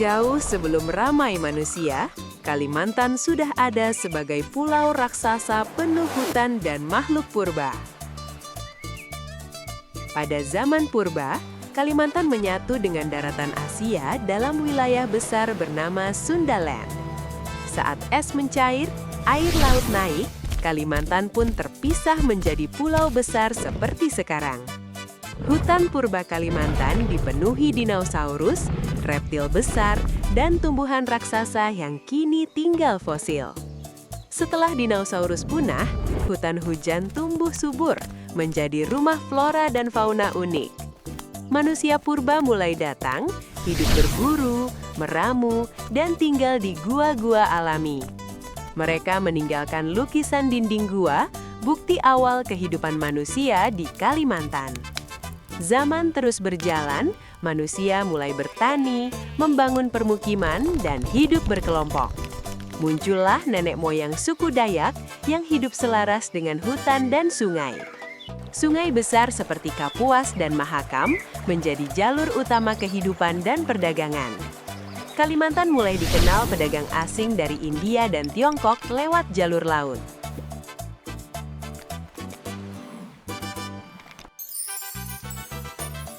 Jauh sebelum ramai manusia, Kalimantan sudah ada sebagai pulau raksasa penuh hutan dan makhluk purba. Pada zaman purba, Kalimantan menyatu dengan daratan Asia dalam wilayah besar bernama Sundaland. Saat es mencair, air laut naik, Kalimantan pun terpisah menjadi pulau besar seperti sekarang. Hutan purba Kalimantan dipenuhi dinosaurus, reptil besar, dan tumbuhan raksasa yang kini tinggal fosil. Setelah dinosaurus punah, hutan hujan tumbuh subur, menjadi rumah flora dan fauna unik. Manusia purba mulai datang, hidup berburu, meramu, dan tinggal di gua-gua alami. Mereka meninggalkan lukisan dinding gua, bukti awal kehidupan manusia di Kalimantan. Zaman terus berjalan, manusia mulai bertani, membangun permukiman, dan hidup berkelompok. Muncullah nenek moyang suku Dayak yang hidup selaras dengan hutan dan sungai. Sungai besar seperti Kapuas dan Mahakam menjadi jalur utama kehidupan dan perdagangan. Kalimantan mulai dikenal pedagang asing dari India dan Tiongkok lewat jalur laut.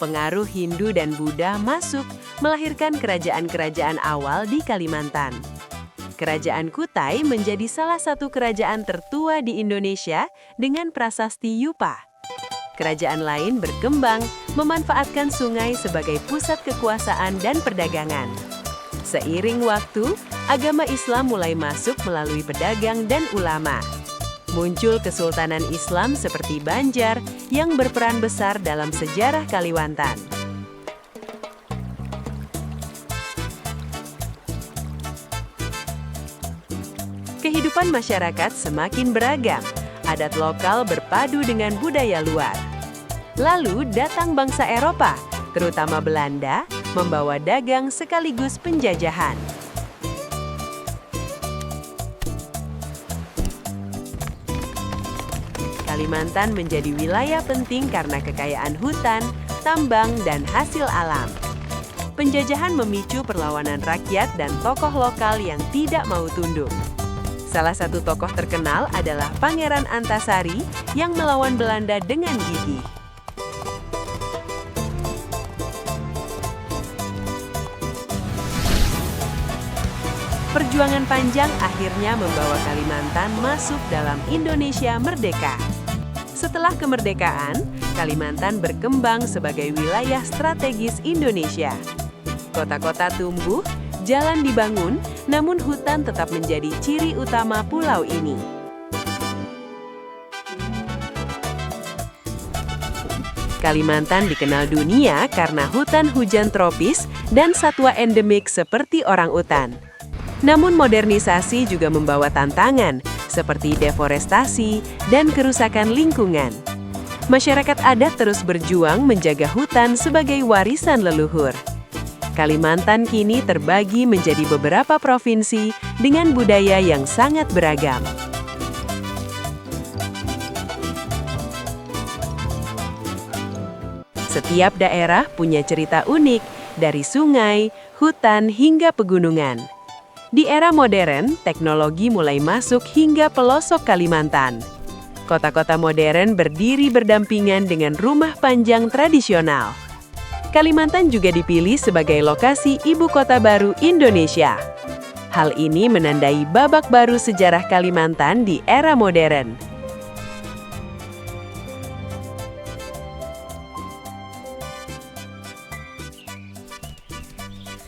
Pengaruh Hindu dan Buddha masuk, melahirkan kerajaan-kerajaan awal di Kalimantan. Kerajaan Kutai menjadi salah satu kerajaan tertua di Indonesia dengan prasasti Yupa. Kerajaan lain berkembang, memanfaatkan sungai sebagai pusat kekuasaan dan perdagangan. Seiring waktu, agama Islam mulai masuk melalui pedagang dan ulama. Muncul Kesultanan Islam seperti Banjar yang berperan besar dalam sejarah Kalimantan. Kehidupan masyarakat semakin beragam, adat lokal berpadu dengan budaya luar. Lalu datang bangsa Eropa, terutama Belanda, membawa dagang sekaligus penjajahan. Kalimantan menjadi wilayah penting karena kekayaan hutan, tambang, dan hasil alam. Penjajahan memicu perlawanan rakyat dan tokoh lokal yang tidak mau tunduk. Salah satu tokoh terkenal adalah Pangeran Antasari yang melawan Belanda dengan gigih. Perjuangan panjang akhirnya membawa Kalimantan masuk dalam Indonesia merdeka. Setelah kemerdekaan, Kalimantan berkembang sebagai wilayah strategis Indonesia. Kota-kota tumbuh, jalan dibangun, namun hutan tetap menjadi ciri utama pulau ini. Kalimantan dikenal dunia karena hutan hujan tropis dan satwa endemik seperti orangutan. Namun modernisasi juga membawa tantangan, seperti deforestasi dan kerusakan lingkungan. Masyarakat adat terus berjuang menjaga hutan sebagai warisan leluhur. Kalimantan kini terbagi menjadi beberapa provinsi dengan budaya yang sangat beragam. Setiap daerah punya cerita unik, dari sungai, hutan, hingga pegunungan. Di era modern, teknologi mulai masuk hingga pelosok Kalimantan. Kota-kota modern berdiri berdampingan dengan rumah panjang tradisional. Kalimantan juga dipilih sebagai lokasi ibu kota baru Indonesia. Hal ini menandai babak baru sejarah Kalimantan di era modern.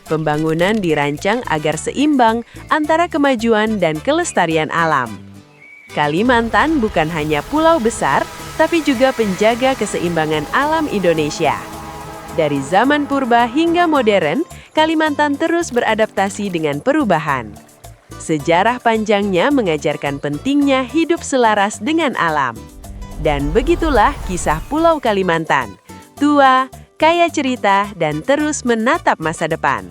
Pembangunan dirancang agar seimbang antara kemajuan dan kelestarian alam. Kalimantan bukan hanya pulau besar, tapi juga penjaga keseimbangan alam Indonesia. Dari zaman purba hingga modern, Kalimantan terus beradaptasi dengan perubahan. Sejarah panjangnya mengajarkan pentingnya hidup selaras dengan alam. Dan begitulah kisah Pulau Kalimantan. Tua, kaya cerita, dan terus menatap masa depan.